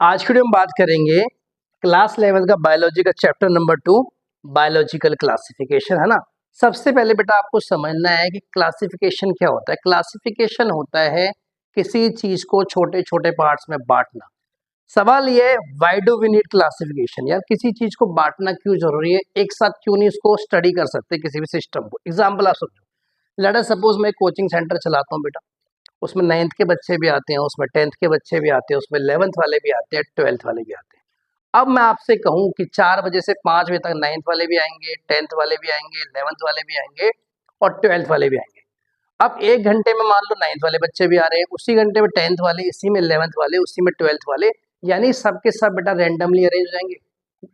आज की वीडियो में बात करेंगे क्लास 11 का बायोलॉजी का चैप्टर नंबर 2 बायोलॉजिकल क्लासिफिकेशन, है ना। सबसे पहले बेटा आपको समझना है कि क्लासिफिकेशन क्या होता है। क्लासिफिकेशन होता है किसी चीज को छोटे छोटे पार्ट्स में बांटना। सवाल ये है, why do we need classification, यार किसी चीज को बांटना क्यों जरूरी है, एक साथ क्यों नहीं उसको स्टडी कर सकते किसी भी सिस्टम को। एग्जाम्पल आप समझो, लेट अस सपोज मैं कोचिंग सेंटर चलाता हूँ बेटा, उसमें 9th के बच्चे भी आते हैं, उसमें 10th के बच्चे भी आते हैं, उसमें 11th वाले भी आते हैं, 12th वाले भी आते हैं। अब मैं आपसे कहूं कि 4 बजे से 5 बजे तक 9th वाले भी आएंगे, 10th वाले भी आएंगे, 11th वाले भी आएंगे और 12th वाले भी आएंगे। अब 1 घंटे में मान लो 9th वाले बच्चे भी आ रहे हैं, उसी घंटे में 10th वाले, इसी में 11th वाले, उसी में 12th वाले, यानी सबके सब बेटा रैंडमली अरेंज हो जाएंगे।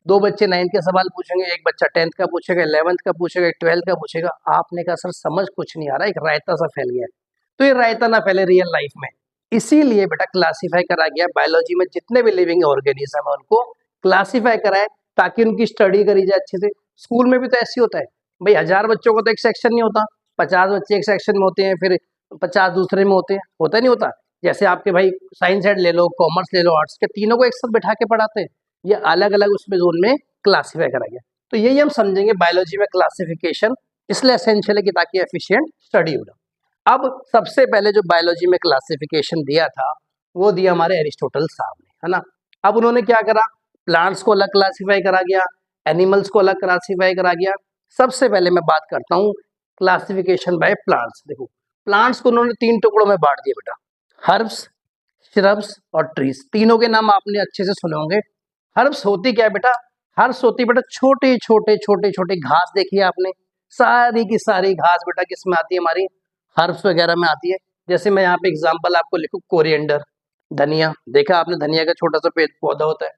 2 बच्चे 9th के सवाल पूछेंगे, एक बच्चा 10th का पूछेगा, 11th का पूछेगा, 12th का पूछेगा। आपने कहा सर समझ कुछ नहीं आ रहा, एक रायता सा फैल गया है। तो ये रायता ना फैले रियल लाइफ में, इसीलिए बेटा क्लासीफाई करा गया बायोलॉजी में जितने भी लिविंग ऑर्गेनिज्म है उनको क्लासीफाई कराए ताकि उनकी स्टडी करी जाए अच्छे से। स्कूल में भी तो ऐसे होता है भाई, 1000 बच्चों को तो एक सेक्शन नहीं होता, 50 बच्चे एक सेक्शन में होते हैं, फिर 50 दूसरे में होते हैं, होता नहीं होता। जैसे आपके भाई साइंस साइड ले लो, कॉमर्स ले लो, आर्ट्स के, तीनों को एक साथ बैठा के पढ़ाते हैं। ये अलग अलग उसमें जोन में क्लासीफाई करा गया। तो यही हम समझेंगे बायोलॉजी में क्लासिफिकेशन इसलिए एसेंशियल है कि ताकि एफिशिएंट स्टडी हो। अब सबसे पहले जो बायोलॉजी में क्लासिफिकेशन दिया था वो दिया हमारे एरिस्टोटल साहब ने, है ना। अब उन्होंने क्या करा, प्लांट्स को अलग क्लासिफाई करा गया, एनिमल्स को अलग क्लासिफाई करा गया। सबसे पहले मैं बात करता हूँ क्लासिफिकेशन बाय प्लांट्स। देखो प्लांट्स को उन्होंने 3 टुकड़ों में बांट दिया बेटा, हर्ब्स, श्रब्स और ट्रीज। तीनों के नाम आपने अच्छे से सुने होंगे। हर्ब्स होती क्या है बेटा, हर्ब्स होती बेटा छोटे छोटे छोटे छोटे घास, देखिए आपने, सारी की सारी घास बेटा किस में आती है, हमारी हर्ब्स वगैरह में आती है। जैसे मैं यहाँ पे एग्जांपल आपको लिखूं, कोरिएंडर, धनिया, देखा आपने धनिया का छोटा सा पेड़ पौधा होता है।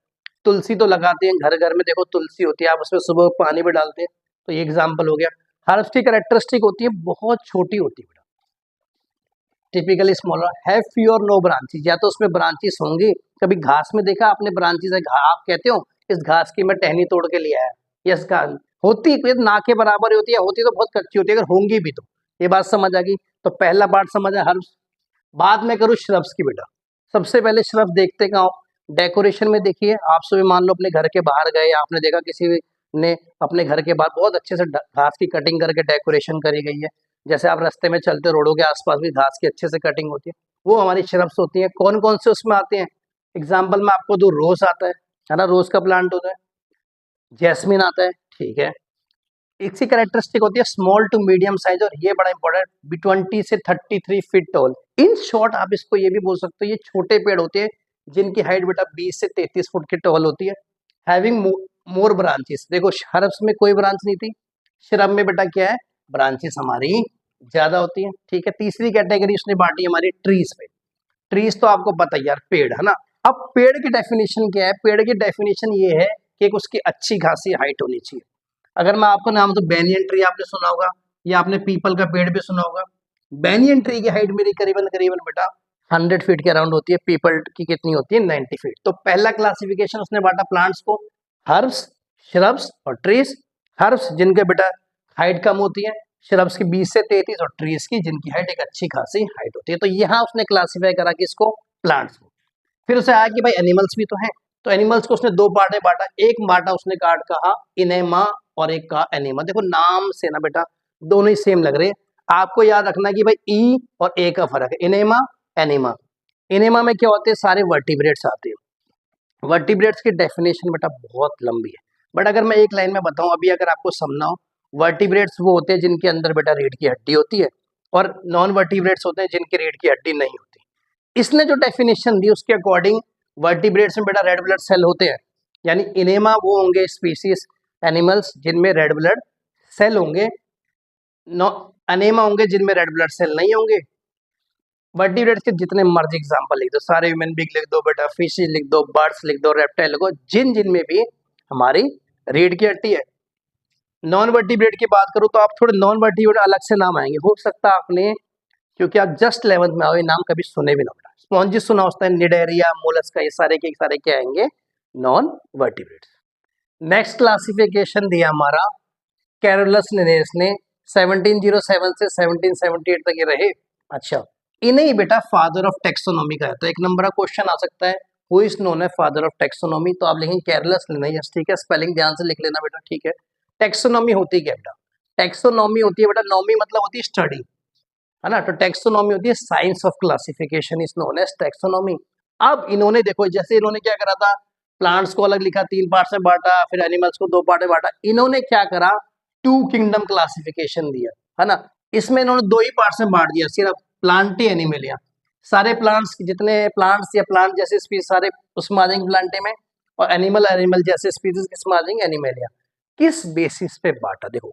तुलसी तो लगाते हैं घर घर में, देखो तुलसी होती है, आप उसमें सुबह पानी भी डालते हैं। तो ये एग्जाम्पल हो गया। हर्ब्स की कैरेक्टरिस्टिक होती है बहुत छोटी होती है बेटा, टिपिकली स्मॉलर, हैव फ्यू और नो ब्रांचेस, या तो उसमें ब्रांचेस होंगी। कभी घास में देखा आपने ब्रांचेस है, आप कहते हो इस घास की मैं टहनी तोड़ के लिया है, यस घास होती ना के बराबर होती है, होती तो बहुत कच्ची होती है, अगर होंगी भी तो। ये बात समझ आ गई। तो पहला पार्ट समझ है हर्ब्स। बाद में करूँ श्रब्स की बेटा। सबसे पहले श्रब्स देखते कहाँ, डेकोरेशन में देखिए। आप सुबह मान लो अपने घर के बाहर गए, आपने देखा किसी ने अपने घर के बाहर बहुत अच्छे से घास की कटिंग करके डेकोरेशन करी गई है। जैसे आप रास्ते में चलते, रोडों के आसपास भी घास की अच्छे से कटिंग होती है, वो हमारी श्रब्स होती हैं। कौन कौन से उसमें आते हैं, एग्जाम्पल में आपको दो, रोज आता है ना, रोज का प्लांट होता है, जैस्मिन आता है, ठीक है। इसकी कैरेक्टरिस्टिक होती है स्मॉल टू मीडियम साइज, और ये बड़ा इंपॉर्टेंट, 20 से 33 फीट टॉल। इन शॉर्ट आप इसको ये भी बोल सकते हो, ये छोटे पेड़ होते हैं जिनकी हाइट बेटा 20 से 33 फुट की टॉल होती है। हैविंग मोर ब्रांचेस, देखो हर्ब्स में कोई ब्रांच नहीं थी, श्रब में बेटा क्या है, ब्रांचेस हमारी ज्यादा होती है, ठीक है। तीसरी कैटेगरी उसने बांटी हमारी ट्रीज पे। ट्रीज तो आपको पता ही यार, पेड़, है ना। अब पेड़ की डेफिनेशन क्या है, पेड़ की डेफिनेशन ये है कि एक उसकी अच्छी खासी हाइट होनी चाहिए। अगर मैं आपको नाम, तो बेनियन ट्री आपने सुना होगा, या आपने पीपल का पेड़ भी सुना होगा। बेनियन ट्री की हाइट मेरी करीबन करीबन बेटा 100 फीट के अराउंड होती है, पीपल की कितनी होती है, 90 फीट। तो पहला क्लासिफिकेशन उसने बांटा प्लांट्स को, हर्ब्स, श्रब्स और ट्रीज। हर्ब्स जिनके बेटा हाइट कम होती है, श्रब्स की 20 से 33, और ट्रीज की जिनकी हाइट एक अच्छी खासी हाइट होती है। तो यहाँ उसने क्लासीफाई करा कि इसको प्लांट्स को। फिर उसे आया कि भाई एनिमल्स भी तो हैं, तो एनिमल्स को उसने 2 पार्ट में बांटा। एक बांटा उसने काट कहा इनेमा, और एक कहा एनिमा। देखो नाम से ना बेटा दोनों ही सेम लग रहे हैं, आपको याद रखना कि भाई ई और ए का फर्क है, इनेमा एनिमा। इनेमा में क्या होते हैं, सारे वर्टिब्रेट्स आते हैं। वर्टिब्रेट्स की डेफिनेशन बेटा बहुत लंबी है, बट अगर मैं एक लाइन में बताऊं अभी अगर आपको समझना हो, वर्टिब्रेट्स वो होते हैं जिनके अंदर बेटा रीढ़ की हड्डी होती है, और नॉन वर्टिब्रेट्स होते हैं जिनकी रीढ़ की हड्डी नहीं होती। इसने जो डेफिनेशन दी उसके अकॉर्डिंग वर्टिब्रेट्स में बेटा रेड ब्लड सेल होते हैं, यानी इनेमा वो होंगे स्पीसीज एनिमल्स जिनमें रेड ब्लड सेल होंगे, अनेमा होंगे जिनमें रेड ब्लड सेल नहीं होंगे। वर्टिब्रेट्स के जितने मर्जी एग्जांपल लिख दो, सारे ह्यूमन बींग लिख दो बेटा, फिशेज लिख दो, बर्ड्स लिख दो, रेप्टाइल लिखो, जिन जिन में भी हमारी रीढ़ की हड्डी है। नॉन वर्टिब्रेट की बात करूं तो आप थोड़े नॉन वर्टिब्रेट अलग से नाम आएंगे, हो सकता है आपने, क्योंकि आप जस्ट 11th में आओ, ये नाम कभी सुने भी ना बेटा। स्पॉन्जिस सुना होता है, निडेरिया, मोलस्का, ये सारे के सारे क्या आएंगे, नॉन वर्टिब्रेट्स। नेक्स्ट क्लासिफिकेशन दिया हमारा कैरोलस लिनेस ने, 1707 से 1778 तक ये रहे। अच्छा, इन्हें बेटा फादर ऑफ टेक्सोनॉमी कहता है। एक नंबर का क्वेश्चन आ सकता है, हु इज नोन है फादर ऑफ टेक्सोनॉमी, तो आप लिखेंगे केरलस लेना, यस ठीक है, स्पेलिंग ध्यान से लिख लेना बेटा, ठीक है। टेक्सोनॉमी होती क्या बेटा? टेक्सोनॉमी होती है बेटा, नॉमी मतलब होती है स्टडी, है ना, तो टेक्सोनॉमी होती है science of classification is known as taxonomy. अब इन्होंने देखो, जैसे इन्होंने क्या करा था, प्लांट्स को अलग लिखा, 3 पार्ट में बांटा, फिर एनिमल्स को 2 पार्ट में बांटा, इन्होंने क्या करा, 2 किंगडम क्लासिफिकेशन दिया, है ना। इसमें इन्होंने 2 ही पार्ट्स में बांट दिया, सिर्फ प्लांटी एनिमलिया, सारे प्लांट्स, जितने प्लांट्स या प्लांट जैसे स्पीसीज सारे उसमें आ जाएंगे प्लांटे में, और एनिमल एनिमल जैसे स्पीसीज किसमें आ जाएंगे, एनिमलिया। किस बेसिस पे बांटा, देखो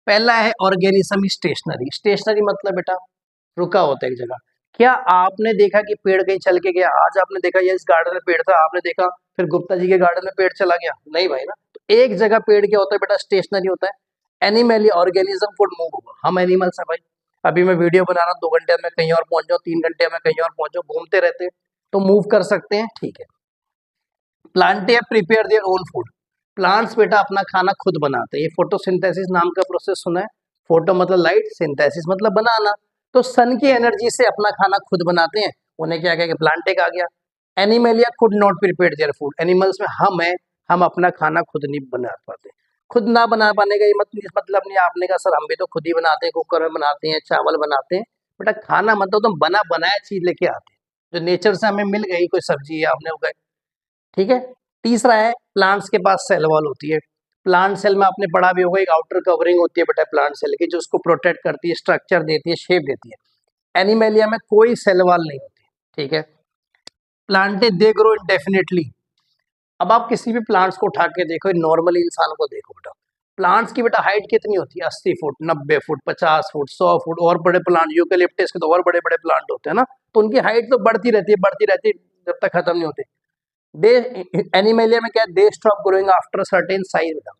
पहला है ऑर्गेनिज्म स्टेशनरी, स्टेशनरी मतलब बेटा रुका होता है एक जगह। क्या आपने देखा कि पेड़ कहीं चल के गया? आज आपने देखा ये इस गार्डन में पेड़ था, आपने देखा फिर गुप्ता जी के गार्डन में पेड़ चला गया? नहीं भाई ना, तो एक जगह पेड़ क्या होता है बेटा, स्टेशनरी होता है। एनिमल ऑर्गेनिज्म वुड मूव होगा, हम एनिमल्स है भाई, अभी मैं वीडियो बना रहा हूँ, 2 घंटे में कहीं और पहुंच जाऊँ, 3 घंटे में कहीं और पहुंच जाऊँ, घूमते रहते हैं, तो मूव कर सकते हैं, ठीक है। Plant prepare their own food, plants बेटा अपना खाना खुद बनाते हैं, ये फोटोसिंथेसिस नाम का प्रोसेस सुना है, फोटो मतलब लाइट, सिंथेसिस मतलब बनाना, तो सन की एनर्जी से अपना खाना खुद बनाते हैं, उन्हें क्या कहेंगे, प्लांटिक आ गया। Animalia could not prepare their food, animals में हम है, हम अपना खाना खुद नहीं बना पाते। खुद ना बना पाने का ये मतलब नहीं आपने कहा सर हम भी तो खुद ही बनाते हैं, कुकर में बनाते हैं, चावल बनाते हैं, बेटा खाना मतलब तो बना बनाया चीज लेके आते हैं, जो नेचर से हमें मिल गई, कोई सब्जी है आपने उगाई, ठीक है। तीसरा है प्लांट्स के पास सेल वॉल होती है, प्लांट सेल में आपने पढ़ा भी होगा, एक आउटर कवरिंग होती है बेटा प्लांट सेल की, जो उसको प्रोटेक्ट करती है, स्ट्रक्चर देती है, शेप देती है। एनिमेलिया में कोई सेल वॉल नहीं होती, ठीक है। प्लांटे दे ग्रो इंडेफिनेटली, अब आप किसी भी प्लांट्स को उठा के देखो, नॉर्मल इंसान को देखो बेटा, प्लांट्स की बेटा हाइट कितनी होती है, 80 फुट, 90 फुट, 50 फुट, 100 फुट, और बड़े प्लांट यूकेलिप्टस के तो और बड़े बड़े प्लांट होते हैं ना, तो उनकी हाइट तो बढ़ती रहती है, बढ़ती रहती है जब तक खत्म नहीं होती। दे एनिमेलिया में क्या है, they stop growing after certain size बेटा।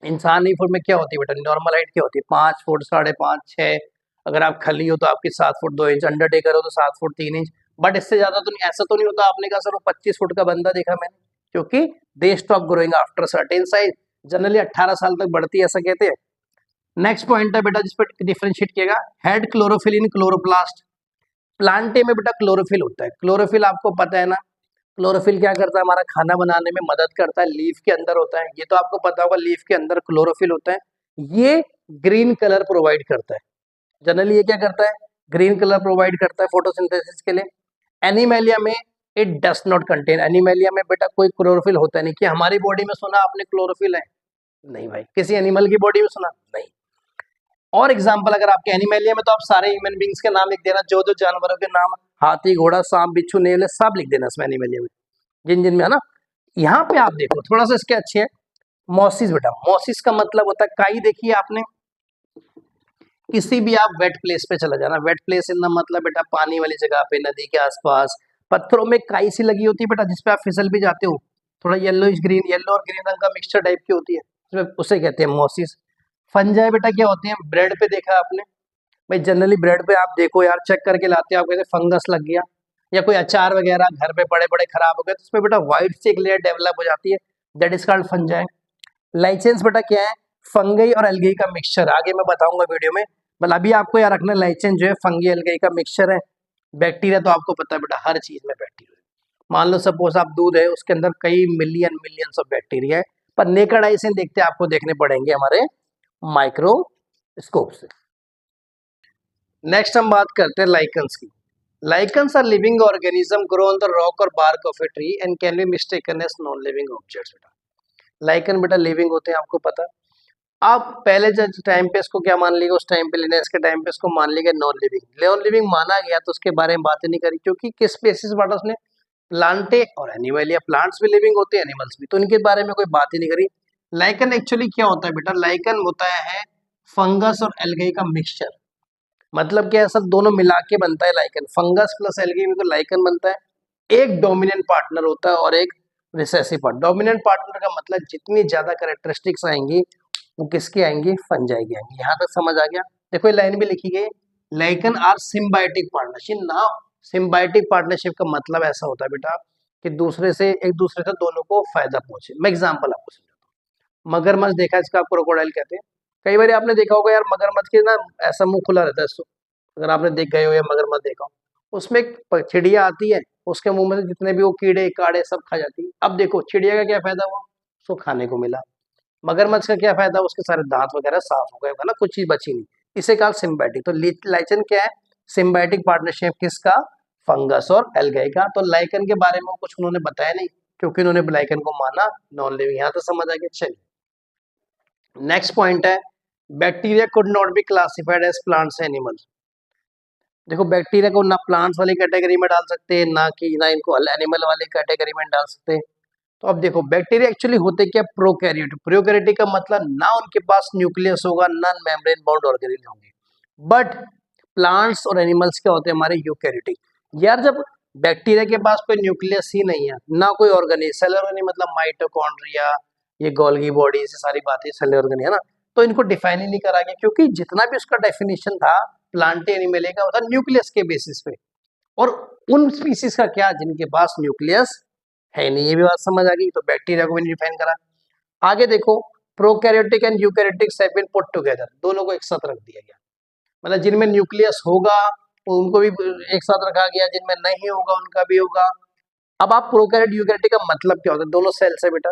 इंसानी फुट में क्या होती है बेटा, नॉर्मल हाइट क्या होती है, 5 फुट, 5.5, 6, अगर आप खली हो तो आपकी 7 फुट 2 इंच, अंडरटेकर हो तो 7 फुट 3 इंच, बट इससे ज्यादा तो नहीं, ऐसा तो नहीं होता आपने कहा सर वो 25 फुट का बंदा देखा मैंने, क्योंकि they stop growing after certain size, generally 18 साल तक बढ़ती है ऐसा कहते हैं। नेक्स्ट पॉइंट है बेटा जिस पर डिफरेंशिएट किएगा, हेड क्लोरोफिल इन क्लोरोप्लास्ट, प्लांटे में बेटा क्लोरोफिल होता है, क्लोरोफिल आपको पता है ना, क्लोरोफिल क्या करता है, हमारा खाना बनाने में मदद करता है, लीफ के अंदर होता है, ये तो आपको पता होगा, लीफ के अंदर क्लोरोफिल होता है, ये ग्रीन कलर प्रोवाइड करता है, जनरली ये क्या करता है, ग्रीन कलर प्रोवाइड करता है फोटोसिंथेसिस के लिए। एनिमेलिया में it does not contain, animalia में बेटा कोई क्लोरोफिल होता नहीं, कि हमारी बॉडी में सुना आपने क्लोरोफिल है, नहीं भाई, किसी एनिमल की बॉडी में सुना नहीं। और एग्जाम्पल अगर आपके एनिमेलिया में, तो आप सारे ह्यूमन बींग्स के नाम लिख देना, जो जो जानवरों के नाम, हाथी घोड़ा सांप बिच्छू नेवले सब लिख देना इसमें एनिमेलिया में, जिन जिन में, है ना। यहाँ पे आप देखो थोड़ा सा इसके अच्छे है, मॉसिस बेटा, मॉसिस का मतलब होता है काई, देखिए आपने, किसी भी आप वेट प्लेस पे चला जाना, वेट प्लेस इन मतलब बेटा पानी वाली जगह पे, नदी के आसपास पत्थरों में काई सी लगी होती है बेटा, जिसपे आप फिसल भी जाते हो, थोड़ा येलो ग्रीन, येलो और ग्रीन रंग का मिक्सचर टाइप की होती है, उसे कहते हैं मॉसिस। फंजाई बेटा क्या होते हैं, ब्रेड पे देखा आपने भाई, जनरली ब्रेड पे आप देखो यार, चेक करके लाते हो, आप कहते फंगस लग गया, या कोई अचार वगैरह घर पे बड़े बड़े खराब हो गए, तो उसमें बेटा व्हाइट से एक लेयर डेवलप हो जाती है, दैट इज कॉल्ड फंजाई। लाइचेंस बेटा क्या है, फंगई और एल्गी का मिक्सचर, आगे मैं बताऊंगा वीडियो में, मतलब अभी आपको यार रखना, लाइचेंस जो है फंगी एल्गी का मिक्सचर है। बैक्टीरिया तो आपको पता है बेटा, हर चीज में बैक्टीरिया, मान लो सपोज आप दूध है, उसके अंदर कई मिलियन मिलियंस ऑफ बैक्टीरिया है, पर नेकेड आई से देखते आपको देखने पड़ेंगे हमारे माइक्रोस्कोप से। नेक्स्ट हम बात करते हैं लाइकन्स की। Lichens are living organism grow on the rock और bark of a tree and can be mistaken as non living objects बेटा। लाइकन बेटा लिविंग होते हैं, आपको पता। आप पहले जो टाइम पे इसको क्या मान लिया, उस टाइम पे लिनेस के टाइम पे इसको मान लिया नॉन लिविंग, नॉन लिविंग माना गया, तो उसके बारे में बात नहीं करी, क्योंकि किस बेसिस पर उसने, प्लांटे और एनिमल, या प्लांट्स भी लिविंग होते हैं एनिमल्स भी, तो इनके बारे में कोई बात ही नहीं करी। लाइकन एक्चुअली क्या होता है बेटा, लाइकन होता है फंगस और एल्गी का मिक्सचर, मतलब क्या है सब दोनों मिला के बनता है लाइकन, फंगस प्लस एल्गी में तो लाइकन बनता है। एक डोमिनेंट पार्टनर होता है और एक रिसेसिव पार्ट। डोमिनेंट पार्टनर का मतलब जितनी ज्यादा कैरेक्टरिस्टिक्स आएंगी वो किसकी आएंगी, फंजाई की आएंगी। यहाँ तक समझ आ गया। देखो ये लाइन भी लिखी गई, लाइकन आर सिम्बायोटिक पार्टनरशिप ना। सिम्बायोटिक पार्टनरशिप का मतलब ऐसा होता है बेटा कि दूसरे से, एक दूसरे से दोनों को फायदा पहुंचे। मैं एग्जांपल आपको समझाता हूँ। मगरमच्छ देखा, इसका आप क्रोकोडाइल कहते हैं। कई बार आपने देखा होगा यार, मगरमच्छ के ना ऐसा मुंह खुला रहता है, अगर आपने देख गए हो या मगरमच्छ देखा हो, उसमें एक चिड़िया आती है, उसके मुंह में से जितने भी वो कीड़े काड़े सब खा जाती है। अब देखो चिड़िया का क्या फायदा हुआ, उसको खाने को मिला। मगरमच्छ का क्या फायदा, उसके सारे दांत वगैरह साफ हो गए, है ना, कुछ चीज बची नहीं। इसे कहा सिम्बायोटिक। तो लाइचन क्या है, सिम्बायोटिक पार्टनरशिप किसका, फंगस और एल्गाई का। तो लाइकन के बारे में कुछ उन्होंने बताया नहीं, क्योंकि उन्होंने लाइकन को माना नॉन लिविंग। यहाँ तो समझ आ गया। चलिए नेक्स्ट पॉइंट है, bacteria could not be classified as plants animals. देखो बैक्टीरिया को ना प्लांट्स वाली कैटेगरी में डाल सकते हैं, ना इनको एनिमल वाली कैटेगरी में डाल सकते हैं। तो अब देखो बैक्टीरिया एक्चुअली होते क्या, प्रोकैरियोटिक। प्रोकैरियोटिक का मतलब ना उनके पास न्यूक्लियस होगा, ना मेम्ब्रेन बाउंड ऑर्गेनेल होंगे। बट प्लांट्स और एनिमल्स क्या होते हैं हमारे, यूकैरियोटिक। यार जब बैक्टीरिया के पास कोई न्यूक्लियस ही नहीं है, ना कोई ऑर्गेनेल, सेल ऑर्गेनेल मतलब माइटोकॉन्ड्रिया, ये गोल्गी बॉडी, ये सारी बातें सेल ऑर्गेनेल है ना, तो इनको डिफाइन ही नहीं करा गया, क्योंकि जितना भी उसका डेफिनेशन था प्लांटे एनिमल का, वो था न्यूक्लियस के बेसिस पे। और उन स्पीसीज का क्या जिनके पास न्यूक्लियस है नहीं, ये भी बात समझ आ गई। तो बैक्टीरिया को भी नहीं डिफाइन करा। आगे देखो, prokaryotic and eukaryotic have been put together, दोनों को एक साथ रख दिया गया। मतलब जिनमें न्यूक्लियस होगा उनको भी एक साथ रखा गया, जिनमें नहीं होगा उनका भी होगा। अब आप प्रोकैरियोट यूकैरियोटिक का मतलब क्या होता है, दोनों सेल से बेटा।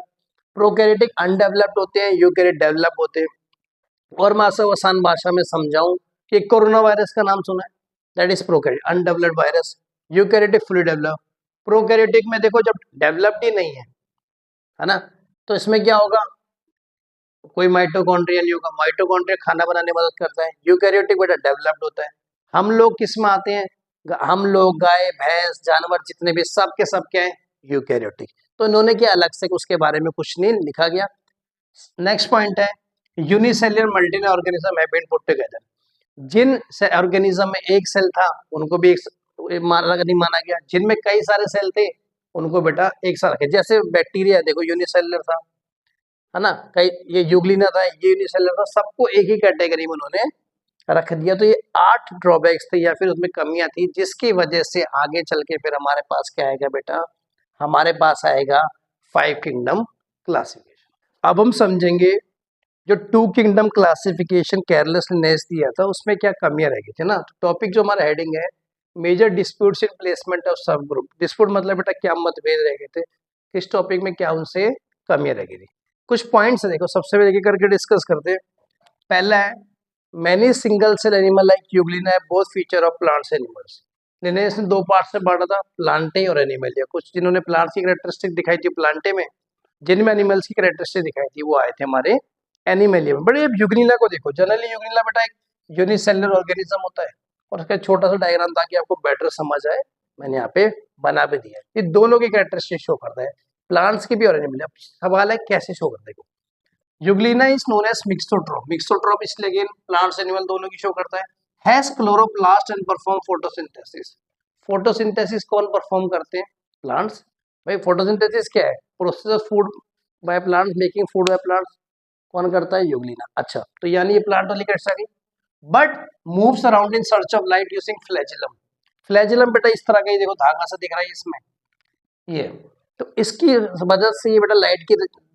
प्रोकैरियोटिक अनडेवलप्ड होते हैं, यूकैरियोट डेवलप होते हैं। और मैं आपसे आसान भाषा में समझाऊं कि कोरोना वायरस का नाम सुना है, that is prokaryote undeveloped virus. Eukaryotic fully develop. Prokaryotic में देखो जब डेवलप्ड ही नहीं है ना, तो इसमें क्या होगा, कोई माइटोकॉन्ड्रिया नहीं होगा। माइटोकॉन्ड्रिया खाना बनाने में मदद करता है। यूकैरियोटिक बेटा डेवलप्ड होता है। हम लोग किस में आते हैं, हम लोग गाय भैंस जानवर जितने भी सब के सब क्या है, यूकैरियोटिक। तो इन्होंने क्या अलग से उसके बारे में कुछ नहीं लिखा गया। नेक्स्ट पॉइंट है, unicellular multicellular organism have been put together. जिन ऑर्गेनिज्म में एक सेल था उनको भी एक नहीं माना गया, जिनमें कई सारे सेल थे उनको बेटा एक साथ रखे। जैसे बैक्टीरिया देखो यूनिसेलुलर था, है ना, कई ये यूग्लिना था, ये यूनिसेलुलर था, सबको एक ही कैटेगरी में उन्होंने रख दिया। तो ये 8 ड्रॉबैक्स थे या फिर उसमें कमियां थी, जिसकी वजह से आगे चल के फिर हमारे पास क्या आएगा बेटा, हमारे पास आएगा 5 किंगडम क्लासिफिकेशन। अब हम समझेंगे जो 2 किंगडम क्लासिफिकेशन केयरलेसनेस दिया था उसमें क्या कमियां रह गई थी ना। तो टॉपिक जो हमारा हेडिंग है, major disputes in placement of sub group. Dispute मतलब बेटा क्या मतभेद रह गए थे, किस टॉपिक में क्या उनसे कमियां रह गई थी। कुछ पॉइंट्स देखो, सबसे पहले करके डिस्कस करते हैं। पहला है, many single cell animal like euglena है both feature of plants animals. Linnaeus ने 2 पार्ट से बांटा था, प्लांटे और एनिमलिया। कुछ जिन्होंने प्लांट्स की कैरेक्टरिस्टिक दिखाई थी प्लांटे में, जिनमें एनिमल्स की कैरेक्टरिस्टिक दिखाई थी वो आए थे हमारे एनिमलिया में। बट अब यूग्लिना को देखो, जनरली यूग्लिना बेटा एक यूनिसेलुलर ऑर्गेनिज्म होता है, और उसका छोटा सा डायग्राम ताकि आपको बेटर समझ आए मैंने यहाँ पे बना भी दिया है। ये दोनों की कैरेक्टरिस्टिक शो करता है, प्लांट्स की भी और एनिमलिया। सवाल है कैसे शो करता है। Euglena is known as mixotroph. Mixotroph इसलिए अगेन प्लांट्स एनिमल दोनों की शो करता है। Has chloroplast and perform photosynthesis. Photosynthesis कौन परफॉर्म करते हैं, प्लांट्स। भाई फोटोसिंथेसिस क्या है, process of food by plants, making food by plants, कौन करता है, यूग्लिना। अच्छा, तो यानी ये प्लांट वाली कैट सारी। But moves around in search of light using flagellum. Flagellum बेटा इस तरह का ही देखो धागा सा दिख रहा है इसमें, ये। तो इसकी वजह से ये बेटा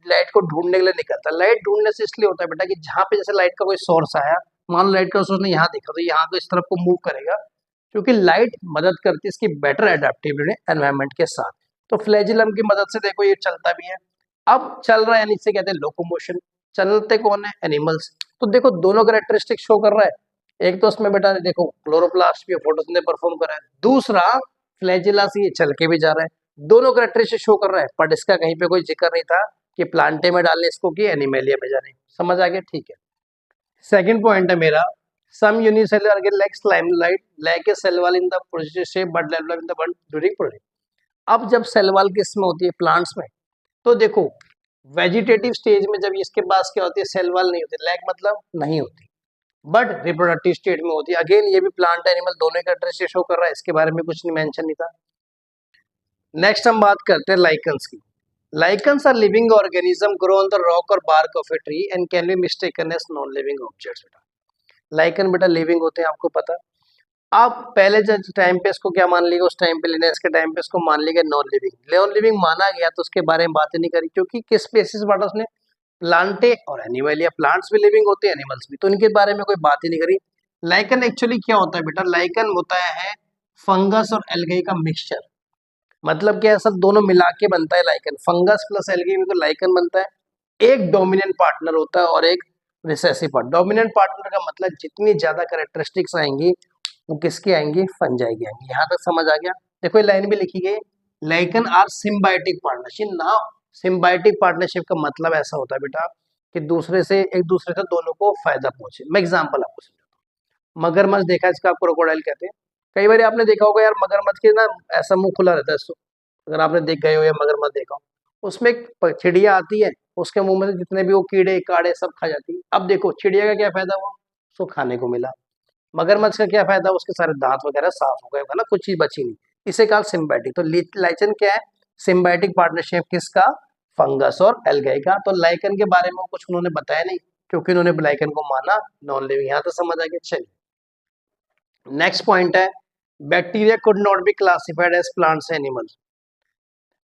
लाइट को ढूंढने के लिए निकलता है। लाइट ढूंढने से इसलिए होता है बेटा कि जहाँ पे जैसे लाइट का कोई सोर्स आया, मान लो लाइट का सोर्स ने यहाँ देखा, तो यहाँ को इस तरफ को मूव करेगा, क्योंकि लाइट मदद करती है इसकी बेटर एडेप्टिबिलिटी एनवायरनमेंट के साथ। तो फ्लैजिलम की मदद से देखो ये चलता भी है। अब चल रहा है यानी इसे कहते हैं लोकोमोशन। चलते कौन है, एनिमल्स। तो देखो दोनों कैरेक्टरिस्टिक शो कर रहा है। एक तो उसमें बेटा देखो क्लोरोप्लास्ट भी फोटोसिंथेसिस परफॉर्म कर रहा है, दूसरा फ्लैजिला से ये चल के भी जा रहा है। दोनों कैरेक्टरिस्टिक शो कर रहा है, बट इसका कहीं पे कोई जिक्र नहीं था कि प्लांटे में डालने इसको कि एनिमेलिया में जाने। समझ आ गया, ठीक है। सेकंड पॉइंट है मेरा, some unicellular organism like limelight lack a cell wall in the process shape but develop in the bud during process. अब जब सेल वॉल किस में होती है, प्लांट्स में, तो देखो वेजिटेटिव स्टेज में जब इसके पास क्या होती है, सेल वॉल नहीं होती, लैक मतलब नहीं होती, बट रिप्रोडक्टिव स्टेट में होती है। अगेन ये भी प्लांट एनिमल दोनों का कैरेक्टरिस्टिक शो कर रहा है, इसके बारे में कुछ नहीं मेंशन नहीं था। नेक्स्ट हम बात करते हैं लाइकन्स की। Lichens are living organism grow on the rock और bark of a tree and can be mistaken as non living objects. बेटा लाइकन बेटा लिविंग होते हैं, आपको पता। अब पहले जब टाइम पे इसको क्या मान लिया, उस टाइम पे लिनेस के टाइम पे इसको मान लिया नॉन लिविंग। नॉन लिविंग माना गया तो उसके बारे में बातें नहीं करी, क्योंकि किस बेसिस पर उसने प्लांटे और एनिमल, या प्लांट्स भी लिविंग होते हैं एनिमल्स भी, तो इनके बारे में कोई बात ही नहीं करी। लाइकन एक्चुअली क्या होता है बेटा, लाइकन होता है फंगस और एल्गाई का मिक्सचर। मतलब क्या है, सब दोनों मिला के बनता है लाइकन। फंगस प्लस एल्गी में तो लाइकन बनता है। एक डोमिनेंट पार्टनर होता है और एक रिसेसिव पार्ट। डोमिनेंट पार्टनर का मतलब जितनी ज्यादा कैरेक्टरिस्टिक्स आएंगी वो किसकी आएंगी, फंजाई की आएंगी। यहाँ तक समझ आ गया। देखो ये लाइन भी लिखी गई, लाइकन आर सिम्बायोटिक पार्टनरशिप ना। सिम्बायोटिक पार्टनरशिप का मतलब ऐसा होता है बेटा कि दूसरे से, एक दूसरे से दोनों को फायदा पहुंचे। मैं एग्जांपल आपको समझाता हूँ। मगरमच्छ देखा है, इसका आप क्रोकोडाइल कहते हैं। कई बार आपने देखा होगा यार, मगरमच्छ के ना ऐसा मुंह खुला रहता है। अगर आपने देख गए हो या मगरमच्छ देखा हो, उसमें एक चिड़िया आती है, उसके मुंह में से जितने भी वो कीड़े काड़े सब खा जाती है। अब देखो चिड़िया का क्या फायदा हुआ, उसको खाने को मिला। मगरमच्छ का क्या फायदा, उसके सारे दांत वगैरह साफ हो गए, है ना, कुछ चीज बची नहीं। इसे कहा सिम्बायोटिक। तो लाइचन क्या है, सिम्बायोटिक पार्टनरशिप किसका, फंगस और एल्गाई का। तो लाइकन के बारे में कुछ उन्होंने बताया नहीं, क्योंकि उन्होंने लाइकन को माना नॉन लिविंग। यहाँ तो समझ आ गया। चलिए नेक्स्ट पॉइंट है, bacteria could not be classified as plants animals.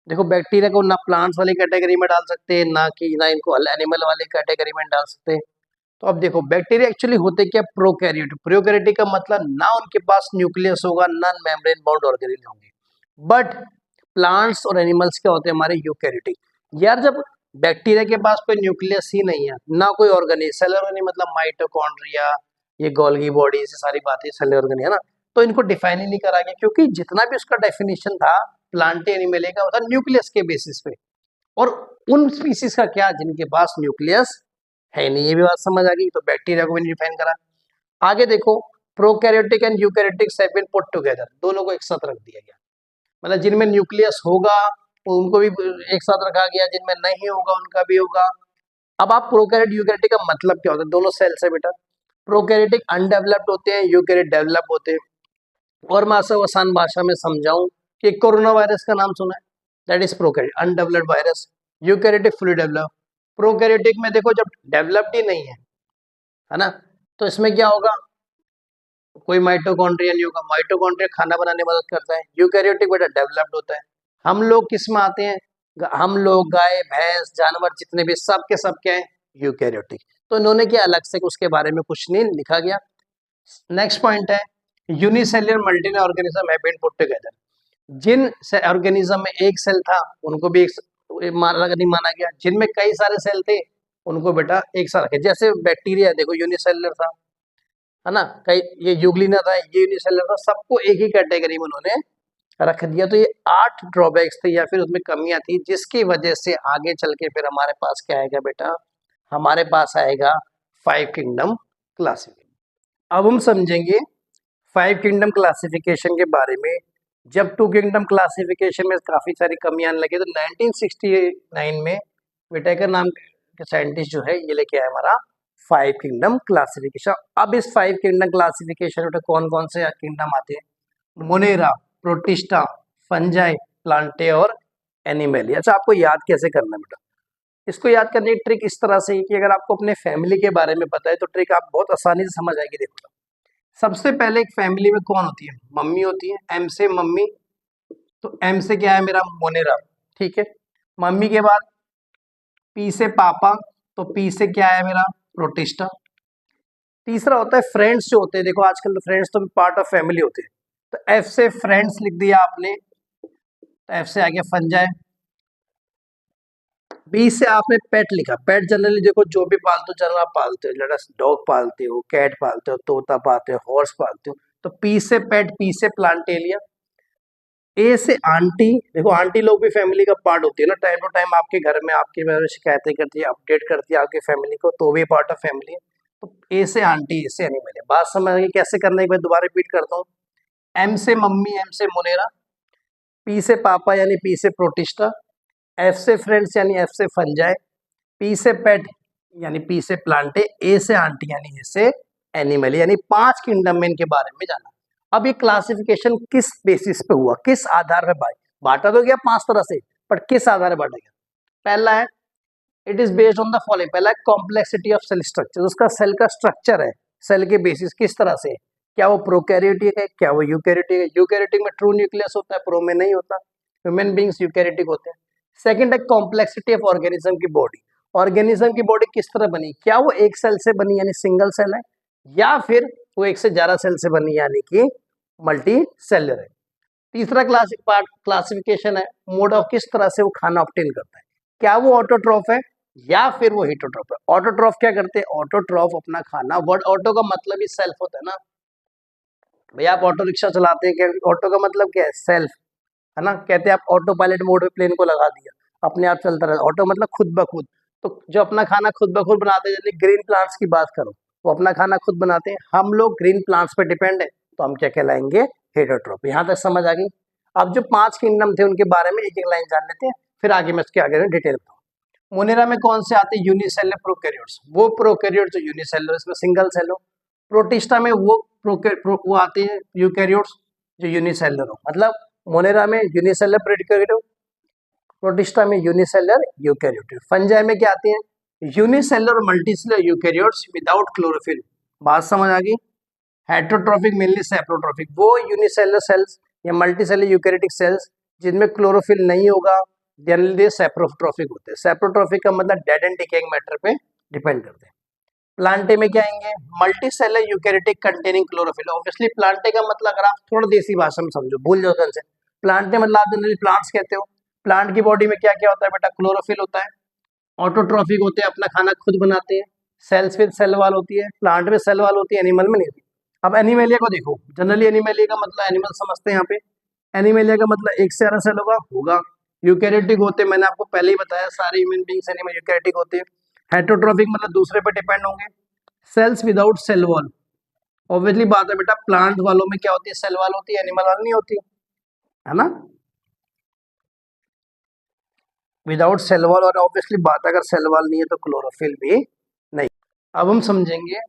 देखो बैक्टीरिया को ना प्लांट्स वाली कैटेगरी में डाल सकते हैं, ना इनको एनिमल वाली कैटेगरी में डाल सकते हैं। तो अब देखो बैक्टीरिया एक्चुअली होते क्या, प्रोकैरियोटिक। प्रोकैरियोटिक का मतलब ना उनके पास न्यूक्लियस होगा, ना मेम्ब्रेन बाउंड ऑर्गेनेल होंगे। बट प्लांट्स और एनिमल्स क्या होते हैं हमारे, यूकैरियोटिक। यार जब बैक्टीरिया के पास कोई न्यूक्लियस ही नहीं है, ना कोई ऑर्गेनेल, सेल ऑर्गेनेल मतलब माइटोकॉन्ड्रिया, ये गोल्गी बॉडी, ये सारी बातें सेल ऑर्गेनेल है ना। तो इनको डिफाइन ही नहीं करा गया, क्योंकि जितना भी उसका डेफिनेशन था प्लांट एनिमल का, वो था न्यूक्लियस के बेसिस पे। और उन स्पीसीज का क्या जिनके पास न्यूक्लियस है नहीं, ये भी बात समझ आ गई। तो बैक्टीरिया को भी डिफाइन करा। आगे देखो, prokaryotic and eukaryotic have been put together, दोनों को एक साथ रख दिया गया। मतलब जिनमें न्यूक्लियस होगा उनको भी एक साथ रखा गया, जिनमें नहीं होगा उनका भी होगा। अब आप प्रोकैरियोट यूकैरियोटिक का मतलब क्या होता है, दोनों सेल से बेटा। प्रोकैरियोटिक अनडेवलप्ड होते हैं, यूकैरियोट डेवलप होते हैं। और मैं आपसे आसान भाषा में समझाऊं कि कोरोना वायरस का नाम सुना है, that is prokaryote undeveloped virus. Eukaryotic fully develop. Prokaryotic में देखो जब डेवलप्ड ही नहीं है ना, तो इसमें क्या होगा, कोई माइटोकॉन्ड्रिया नहीं होगा। माइटोकॉन्ड्रिया खाना बनाने में मदद करता है। यूकैरियोटिक बेटा डेवलप्ड होता है। हम लोग किस में आते हैं, हम लोग गाय भैंस जानवर जितने भी सब के सब क्या है, यूकैरियोटिक। तो इन्होंने क्या अलग से उसके बारे में कुछ नहीं लिखा गया। नेक्स्ट पॉइंट है, unicellular multi organism have been put together. जिन ऑर्गेनिज्म में एक सेल था उनको भी एक नहीं माना गया, जिनमें कई सारे सेल थे उनको बेटा एक साथ रखे। जैसे बैक्टीरिया देखो यूनिसेल्युलर था, है ना, कई ये यूग्लिना था, ये यूनिसेल्युलर था, सबको एक ही कैटेगरी में उन्होंने रख दिया। तो ये 8 ड्रॉबैक्स थे या फिर उसमें कमियां थी, जिसकी वजह से आगे चल के फिर हमारे पास क्या आएगा बेटा, हमारे पास आएगा 5 किंगडम क्लासिफिकेशन। अब हम समझेंगे 5 किंगडम क्लासिफिकेशन के बारे में। जब 2 किंगडम क्लासिफिकेशन में काफी सारी कमियां लगी, तो 1969 में विटेकर नाम के साइंटिस्ट जो है ये लेके आया हमारा 5 किंगडम क्लासिफिकेशन। अब इस 5 किंगडम क्लासिफिकेशन में कौन कौन से किंगडम आते हैं, मोनेरा, प्रोटिस्टा, फंजाई, प्लांटे और एनिमल। अच्छा आपको याद कैसे करना है बेटा, इसको याद करने की ट्रिक इस तरह से कि अगर आपको अपने फैमिली के बारे में पता है तो ट्रिक आप बहुत आसानी से समझ आएगी। देखो सबसे पहले एक फैमिली में कौन होती है, मम्मी होती है। एम से मम्मी, तो एम से क्या है मेरा, मोनेरा, ठीक है। मम्मी के बाद पी से पापा, तो पी से क्या है मेरा, प्रोटिस्टा। तीसरा होता है फ्रेंड्स जो होते हैं, देखो आजकल तो फ्रेंड्स तो पार्ट ऑफ फैमिली होते हैं। तो एफ से फ्रेंड्स लिख दिया आपने, तो एफ से आ गया फंजाई। बी से आपने पेट लिखा। पेट जनरली देखो जो भी पालतू जानवर आप पालते हो, जैसे डॉग पालते हो, कैट पालते हो, तोता पालते हो, हॉर्स पालते हो, तो पी से पेट, पी से प्लांटेलिया। ए से आंटी, देखो आंटी लोग भी फैमिली का पार्ट होती है ना, टाइम टू टाइम आपके घर में आपके बारे में शिकायतें करती है, अपडेट करती है आपकी फैमिली को, तो भी पार्ट ऑफ फैमिली है। तो ए से आंटी, ए से एनिमल है। बात समझ गई कैसे करना है, एक बार दोबारा रिपीट करता हूँ। एम से मम्मी, एम से मोनेरा, पी से पापा यानी पी से प्रोटिस्टा, एफ से फ्रेंड्स यानी एफ से फंजाई, पी से पेट यानी पी से प्लांटे, ए से आंटी यानी ए से एनिमल, यानी 5 किंगडम में इनके बारे में जाना। अब ये क्लासिफिकेशन किस बेसिस पे हुआ, किस आधार पे बांटा तो गया 5 तरह से, पर किस आधार पर बांटा गया। पहला है it is based on the following, पहला है कॉम्प्लेक्सिटी ऑफ सेल स्ट्रक्चर, उसका सेल का स्ट्रक्चर है, सेल के बेसिस किस तरह से, क्या वो प्रोकैरियोटिक है, क्या वो यूकैरियोटिक है। यूकैरियोटिक में ट्रू न्यूक्लियस होता है, प्रो में नहीं होता। ह्यूमन बींग्स यूकैरियोटिक होते हैं। सेकंड है कॉम्प्लेक्सिटी ऑफ ऑर्गेनिज्म की बॉडी, ऑर्गेनिज्म की बॉडी किस तरह बनी, क्या वो एक सेल से बनी यानी सिंगल सेल है, या फिर वो एक से ज्यादा सेल से बनी यानी कि मल्टी सेलर है। तीसरा पार्ट क्लासिफिकेशन है, मोड ऑफ किस तरह से वो खाना ऑब्टेन करता है, क्या वो ऑटोट्रॉफ है या फिर वो हेटरोट्रॉफ है। ऑटोट्रॉफ क्या करते हैं, ऑटोट्रॉफ अपना खाना, वर्ड ऑटो का मतलब ही सेल्फ होता है ना भैया, आप ऑटो रिक्शा चलाते हैं, क्या ऑटो का मतलब क्या है, सेल्फ, है ना। कहते हैं आप ऑटो पायलट मोड में प्लेन को लगा दिया, अपने आप चलता रहा, ऑटो मतलब खुद ब खुद। तो जो अपना खाना खुद ब खुद बनाते हैं, जैसे ग्रीन प्लांट्स की बात करो, वो अपना खाना खुद बनाते हैं, हम लोग ग्रीन प्लांट्स पे डिपेंड है, तो हम क्या कहलाएंगे, हेटरोट्रॉफ। यहाँ तक समझ आ गई। अब जो 5 किंगडम थे उनके बारे में एक एक लाइन जान लेते हैं, फिर आगे मैं इसके आगे डिटेल बताऊँ। मोनेरा में कौन से आते हैं, यूनिसेलर प्रोकैरियोट्स, वो प्रोकैरियोट जो यूनिसेलर इसमें सिंगल सेल हो। प्रोटिस्टा में वो वो आते हैं यूकैरियोट्स जो यूनिसेलर हो, मतलब मोनेरा में यूनिसेलर प्रोकैरियोट, प्रोटिस्टा में यूनिसेलर यूकैरियोट। फंजाई में क्या आते हैं, यूनिसेलर और मल्टीसेलर यूकैरियोट्स विदाउट क्लोरोफिल। बात समझ आ गई। हेटरोट्रॉफिक मेनली सेप्रोट्रॉफिक, वो यूनिसेलर सेल्स या मल्टीसेलर यूकैरियोटिक सेल्स जिनमें क्लोरोफिल नहीं होगा, जनरली सेप्रोट्रॉफिक होते हैं। सेप्रोट्रॉफिक का मतलब डेड एंड डिकेइंग मैटर पे डिपेंड करते हैं। प्लांटे में क्या आएंगे, multicellular eukaryotic containing chlorophyll. Obviously Plantae का मतलब अगर आप थोड़ा देसी भाषा में समझो, भूल जाओ से, प्लांटे मतलब आप जनरली प्लांट्स कहते हो। प्लांट की बॉडी में क्या क्या होता है बेटा, क्लोरोफिल होता है। ऑटोट्रॉफिक होते हैं, अपना खाना खुद बनाते हैं। सेल्स विद सेल वॉल होती है, प्लांट में सेल वॉल होती है, एनिमल में नहीं होती। अब एनिमेलिया को देखो, जनरली एनिमेलिया का मतलब एनिमल समझते हैं यहाँ पे। एनिमेलिया का मतलब एक से ज्यादा सेल होगा। यूकैरियोटिक होते हैं, मैंने आपको पहले ही बताया, सारे ह्यूमन बींग्स एनिमल यूकैरियोटिक होते हैं। हेटरोट्रॉफिक मतलब दूसरे पे डिपेंड होंगे। Cells without cell wall, obviously बात है बेटा, प्लांट वालों में क्या होती है, सेल वॉल होती है, एनिमल वाल नहीं होती, है ना। विदाउट सेल वॉल, और ऑब्वियसली बात अगर सेल वॉल नहीं है तो क्लोरोफिल भी नहीं। अब हम समझेंगे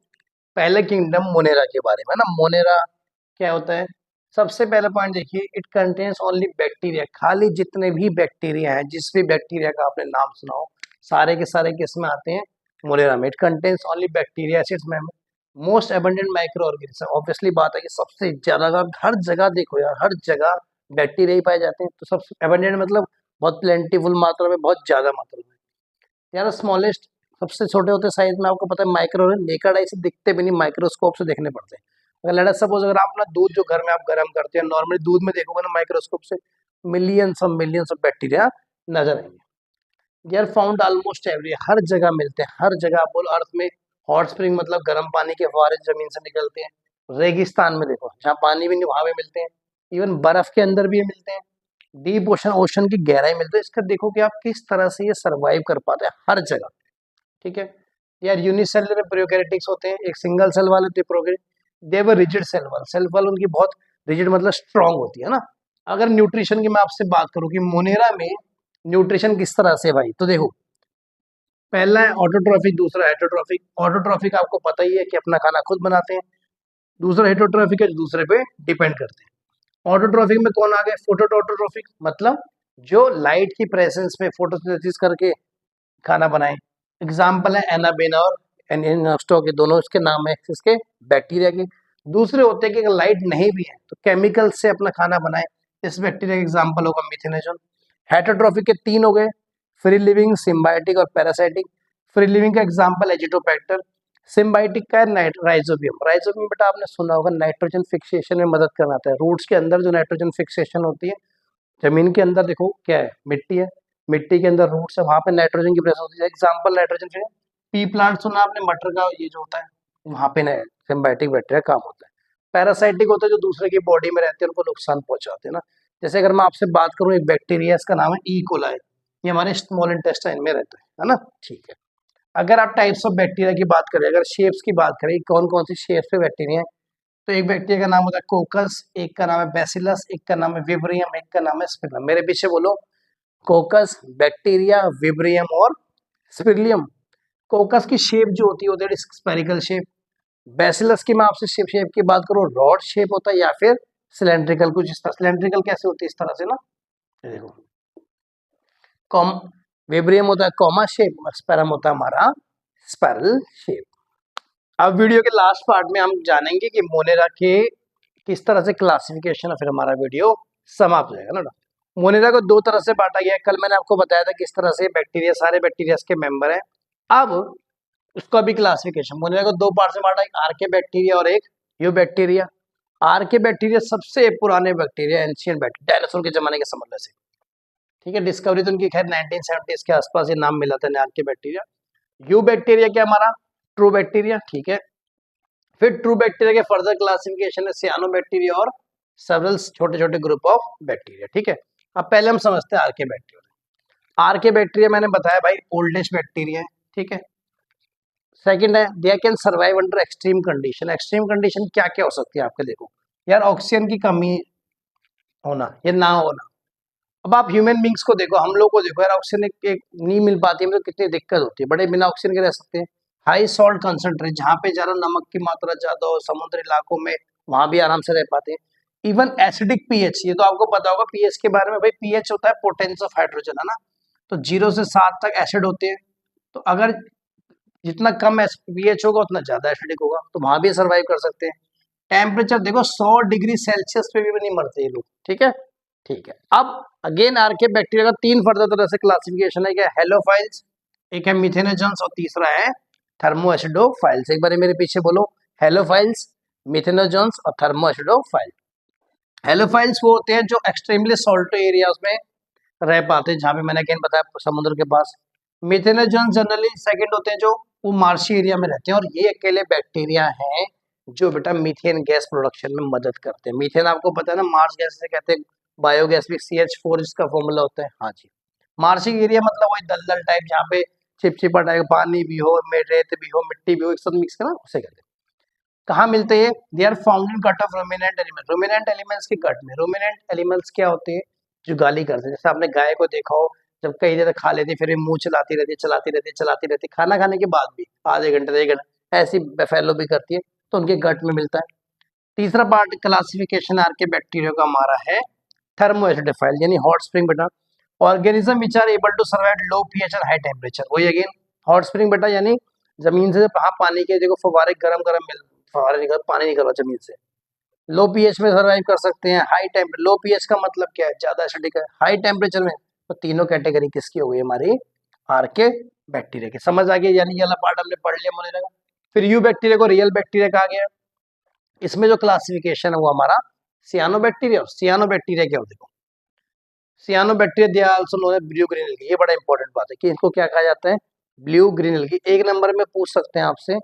पहले किंगडम मोनेरा के बारे में ना। मोनेरा क्या होता है, सबसे पहला पॉइंट देखिए, इट कंटेन्स ओनली बैक्टीरिया। खाली जितने भी बैक्टीरिया हैं, जिस भी बैक्टीरिया का आपने नाम सुना हो, सारे के सारे किस में आते हैं, मोनेरा में। It contains only bacteria acids में। Most abundant micro organism, obviously बात है कि सबसे ज्यादा, हर जगह देखो यार, हर जगह बैक्टीरिया ही पाए जाते हैं। तो सबसे एबंडेंट मतलब बहुत प्लेंटीफुल मात्रा में, बहुत ज्यादा मात्रा में। यार स्मॉलेस्ट, सबसे छोटे होते साइज में, आपको पता है माइक्रो, नेकड आई से दिखते भी नहीं, माइक्रोस्कोप से देखने पड़ते हैं। अगर लेट सपोज अगर आप अपना दूध जो घर में आप गर्म करते हैं, नॉर्मली दूध में देखोगे ना माइक्रोस्कोप से, मिलियंस ऑफ बैक्टीरिया नजर आएंगे। They are found almost every, हर जगह मिलते हैं, हर जगह। आप बोलो अर्थ में हॉट स्प्रिंग मतलब गर्म पानी के फुहारे जमीन से निकलते हैं। रेगिस्तान में देखो, जहाँ पानी भी नहीं वहां भी मिलते हैं। इवन बर्फ के अंदर भी मिलते हैं। डीप ओशन, ओशन की गहराई मिलती है। इसका देखो कि आप किस तरह से ये सरवाइव कर पाते हैं हर जगह, ठीक है। यार यूनिसेलुलर प्रोकैरियोटिक्स होते हैं, एक सिंगल सेल वाले होते हैं prokaryote. They were rigid cell wall, cell wall उनकी बहुत रिजिड मतलब स्ट्रांग होती है ना। अगर न्यूट्रिशन की मैं आपसे बात करूं कि मोनेरा में न्यूट्रिशन किस तरह से भाई, तो देखो, पहला है ऑटोट्रॉफिक, दूसरा हेटरोट्रॉफिक। ऑटोट्रॉफिक आपको पता ही है कि अपना खाना खुद बनाते हैं। दूसरा हेटरोट्रॉफिक है, दूसरे पे डिपेंड करते हैं। ऑटोट्रॉफिक में कौन आ गए, फोटोट्रॉफिक, मतलब जो लाइट की प्रेजेंस में फोटोसिंथेसिस करके खाना बनाए। एग्जाम्पल है एनाबेना और एनिनोस्टो के, दोनों इसके नाम है इसके बैक्टीरिया के। दूसरे होते हैं कि अगर लाइट नहीं भी है तो केमिकल से अपना खाना बनाए, इस बैक्टीरिया का एग्जाम्पल होगा मिथेनेजन। हेटरोट्रॉफिक के 3 हो गए, फ्री लिविंग, सिम्बायोटिक और पैरासाइटिक। फ्री लिविंग का एग्जाम्पल एजिटोबैक्टर। सिम्बायोटिक का है राइजोबियम। राइजोबियम बेटा आपने सुना होगा, नाइट्रोजन फिक्सेशन में मदद करवाता है। रूट्स के अंदर जो नाइट्रोजन फिक्सेशन होती है, जमीन के अंदर देखो क्या है, मिट्टी है, मिट्टी के अंदर रूट्स है, वहां पे नाइट्रोजन की प्रेजेंस होती है। एग्जाम्पल नाइट्रोजन फिर पी प्लांट सुना आपने, मटर का ये जो होता है, वहां पे सिम्बायोटिक बैक्टीरिया काम होता है। पैरासाइटिक होता है जो दूसरे की बॉडी में रहते हैं, उनको नुकसान पहुंचाते हैं ना। जैसे अगर मैं आपसे बात करूं, एक बैक्टीरिया इसका नाम है ई कोलाई, ये हमारे स्मॉल इंटेस्टाइन में रहता है ना, ठीक है। अगर आप टाइप्स ऑफ बैक्टीरिया की बात करें, अगर शेप्स की बात करें, कौन कौन सी शेप्स पे बैक्टीरिया है, तो एक बैक्टीरिया का नाम होता है कोकस, एक का नाम है बैसिलस, एक का नाम है विब्रियम, एक का नाम है स्पिरम। मेरे पीछे बोलो, कोकस, बैक्टीरिया, विब्रियम और स्पिरिलियम। कोकस की शेप जो होती है वो स्पेरिकल शेप। बैसिलस की मैं आपसे शेप की बात करूं, रॉड शेप होता है या फिर सिलेंड्रिकल, कुछ इस तरह। सिलेंड्रिकल कैसे होती है, इस तरह से ना, ये देखो। कॉम विब्रियम होता है कॉमा शेप और स्पेरम होता है हमारा स्पाइरल शेप। अब वीडियो के लास्ट पार्ट में हम जानेंगे कि मोनेरा के किस तरह से क्लासिफिकेशन है, फिर हमारा वीडियो समाप्त हो जाएगा ना। मोनेरा को 2 तरह से बांटा गया है, कल मैंने आपको बताया था किस तरह से बैक्टीरिया, सारे बैक्टीरिया के मेंबर हैं। अब उसका भी क्लासिफिकेशन, मोनेरा को 2 पार्ट से बांटा, एक आर्के बैक्टीरिया और एक यू बैक्टीरिया। आर्के बैक्टीरिया सबसे पुराने बैक्टीरिया, एंशियंट बैक्टीरिया, डायनासोर के जमाने के समझ से, ठीक है। डिस्कवरी तो उनकी खैर 1970s के आसपास ये नाम मिला था आर्के बैक्टीरिया। यू बैक्टीरिया क्या हमारा, ट्रू बैक्टीरिया, ठीक है। फिर ट्रू बैक्टीरिया के फर्दर क्लासिफिकेशन है सियानो बैक्टीरिया और सेवरल छोटे छोटे ग्रुप ऑफ बैक्टीरिया, ठीक है। अब पहले हम समझते हैं आर्के बैक्टीरिया। आर्के बैक्टीरिया मैंने बताया भाई ओल्डेस्ट बैक्टीरिया है, ठीक है। सेकंड है they can survive under extreme condition. Extreme condition क्या क्या हो सकती है आपके, देखो यार, ऑक्सीजन की कमी होना या ना होना। अब आप ह्यूमन बींग्स को देखो, हम लोग को देखो यार, ऑक्सीजन एक नहीं मिल पाती है तो कितनी दिक्कत होती है, बड़े बिना ऑक्सीजन के रह सकते हैं। हाई सॉल्ट कंसंट्रेट, जहाँ पे ज्यादा नमक की मात्रा ज्यादा हो समुद्री इलाकों में, वहां भी आराम से रह पाते हैं। इवन एसिडिक पीएच, ये तो आपको पता होगा पीएच के बारे में, भाई पीएच होता है पोटेंस ऑफ हाइड्रोजन, है ना। तो 0 से 7 तक एसिड होते हैं, तो अगर जितना कम पीएच होगा उतना ज्यादा एसिडिक होगा, तो वहां भी सर्वाइव कर सकते हैं। टेम्परेचर देखो 100 डिग्री सेल्सियस पे भी नहीं मरते ये लोग, ठीक है, ठीक है। अब अगेन आर्के बैक्टीरिया का 3 फर्दर तरह से क्लासिफिकेशन है, क्या हेलोफाइल्स, एक है मिथेनोजन्स और तीसरा है थर्मोएसिडोफाइल्स। एक बार मेरे पीछे बोलो, हेलोफाइल्स, मिथेनोजन्स और थर्मोएसिडोफाइल। हेलोफाइल्स वो होते हैं जो एक्सट्रीमली सॉल्ट एरियाज में रह पाते हैं, जहां पे मैंने अगेन बताया समुद्र के पास। मिथेनोजन्स जनरली सेकंड होते हैं जो वो मार्शी एरिया में रहते हैं, और ये अकेले बैक्टीरिया हैं जो बेटा मीथेन गैस प्रोडक्शन में मदद करते हैं। मीथेन आपको पता है ना, मार्स गैस से कहते हैं, बायोगैस भी CH4 इसका फॉर्मूला होता है, हाँ जी। मार्शी एरिया मतलब वही दलदल टाइप, जहाँ पे चिपचिपा टाइप पानी भी हो, रेत भी हो, मिट्टी भी हो, एक साथ मिक्स करना, उसे कहते हैं। कहाँ मिलते हैं, they are found in gut of ruminant element. Ruminant elements के गट में। रूमिनेंट एलिमेंट्स क्या होते हैं, जो गाली करते हैं। जैसे आपने गाय को देखा हो, जब कई देर खा लेती फिर मुंह चलाती रहती चलाती रहती, खाना खाने के बाद भी आधे घंटे 1 घंटे ऐसी फैलो भी करती है, तो उनके गट में मिलता है। तीसरा part classification archaebacteria का हमारा है थर्मोएसिडोफाइल, यानी हॉट स्प्रिंग बेटा, organism which are able to survive low pH and high temperature. वही अगेन हॉट स्प्रिंग बेटा, यानी जमीन से जहाँ पानी के देखो फवारे गरम गरम मिल, फवारे निकल, पानी निकल रहा जमीन से, लो पीएच में सर्वाइव कर सकते हैं। हाई टेम्परेचर, लो पीएच का मतलब क्या है, ज्यादा एसिडिक है। हाई टेम्परेचर में, तो तीनों कैटेगरी किसकी हो गई हमारी, आर के बैक्टीरिया की। समझ आ गई, यानी ये वाला पार्ट हमने पढ़ लिया मोनेरा का। फिर यू बैक्टीरिया को रियल बैक्टीरिया कहा गया। इसमें जो क्लासिफिकेशन है वो हमारा सियानो बैक्टीरिया। सियानो बैक्टीरिया क्या हो, देखो cyano bacteria they are also known as blue green algae. ये बड़ा इंपॉर्टेंट बात है कि इनको क्या कहा जाता है, ब्लू ग्रीन एल्गी। 1 नंबर में पूछ सकते हैं आपसे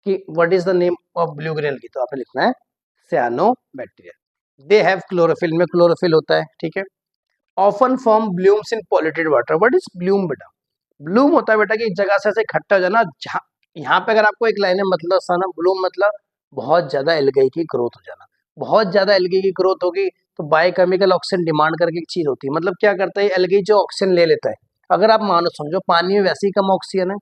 कि what is the name of blue green algae, तो आपने लिखना है सियानो बैक्टीरिया। दे हैव क्लोरोफिल, में क्लोरोफिल होता है, ठीक है। Often form blooms in polluted water. What is bloom बेटा, ब्लूम होता है बेटा कि एक जगह से ऐसे इकट्ठा हो जाना, जहाँ यहाँ पे अगर आपको एक लाइन में मतलब सा ना, ब्लूम मतलब बहुत ज्यादा एल्गी की ग्रोथ हो जाना। बहुत ज्यादा एल्गी की ग्रोथ होगी तो बायोकेमिकल ऑक्सीजन डिमांड करके एक चीज होती है, मतलब क्या करता है एल्गी जो ऑक्सीजन ले लेता है। अगर आप मानो समझो पानी में वैसे ही कम ऑक्सीजन है,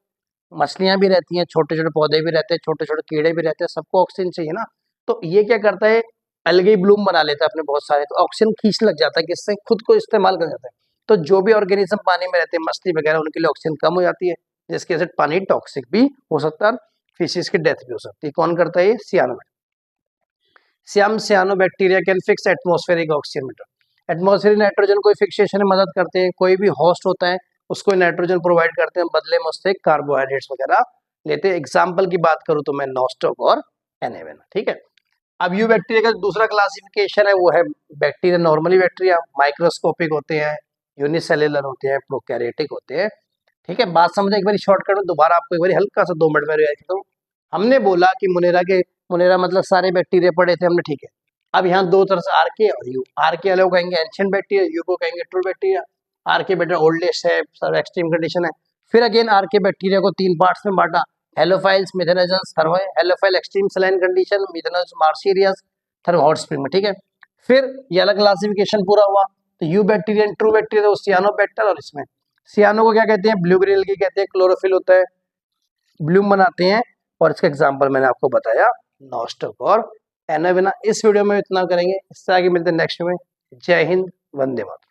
मछलियां भी रहती हैं, छोटे छोटे पौधे भी रहते हैं, छोटे छोटे कीड़े भी रहते हैं, सबको ऑक्सीजन चाहिए ना। तो ये क्या करता है, एल्गी ब्लूम बना लेता है अपने बहुत सारे, तो ऑक्सीजन खींच लग जाता है, किससे, खुद को इस्तेमाल कर जाता है। तो जो भी ऑर्गेनिज्म पानी में रहते हैं, मछली वगैरह, उनके लिए ऑक्सीजन कम हो जाती है, जिसकी वजह से पानी टॉक्सिक भी हो सकता है, फिशेस की डेथ भी हो सकती है। कौन करता है ये, cyano. Cyano bacteria can fix atmospheric oxygen. Atmospheric nitrogen को फिक्सेशन में मदद करते हैं। कोई भी होस्ट होता है उसको नाइट्रोजन प्रोवाइड करते हैं, बदले में उससे कार्बोहाइड्रेट्स वगैरह लेते हैं। एग्जाम्पल की बात करूं तो मैं नॉस्टॉक और एनेवेना, ठीक है। अब यू बैक्टीरिया का दूसरा क्लासिफिकेशन है वो है बैक्टीरिया नॉर्मली बैक्टीरिया, माइक्रोस्कोपिक होते हैं, यूनिसेलुलर होते हैं, प्रोकैरियोटिक होते हैं, ठीक है। बात समझे, एक बार शॉर्टकट में दोबारा आपको एक बार हल्का सा 2 मिनट में रिवाइज करूं। हमने बोला कि मुनेरा मतलब सारे बैक्टीरिया पढ़े थे हमने, ठीक है। अब यहाँ 2 तरह से आर के और यू। आर के वाले को कहेंगे एंशिएंट बैक्टीरिया, यू को कहेंगे ट्रू बैक्टीरिया। आर के बैक्टीरिया ओल्डेस्ट है, सब एक्सट्रीम कंडीशन है। फिर अगेन आर के बैक्टीरिया को 3 पार्ट्स में बांटा, halophiles, methanogens, thermo. Halophile extreme saline condition, methanogens marshy areas, thermo hot spring में, ठीक है। फिर ये अलग क्लासिफिकेशन पूरा हुआ। तो eubacteria and true bacteria, cyano bacter, और इसमें सियानो को क्या कहते हैं, ब्लू ग्रीन एल्गी कहते हैं, क्लोरोफिल होता है, ब्लूम बनाते हैं, और इसका एग्जांपल मैंने आपको बताया नॉस्टॉक और एनावेना। इस वीडियो में इतना करेंगे, इससे आगे मिलते हैं नेक्स्ट में। जय हिंद, वंदे मातरम।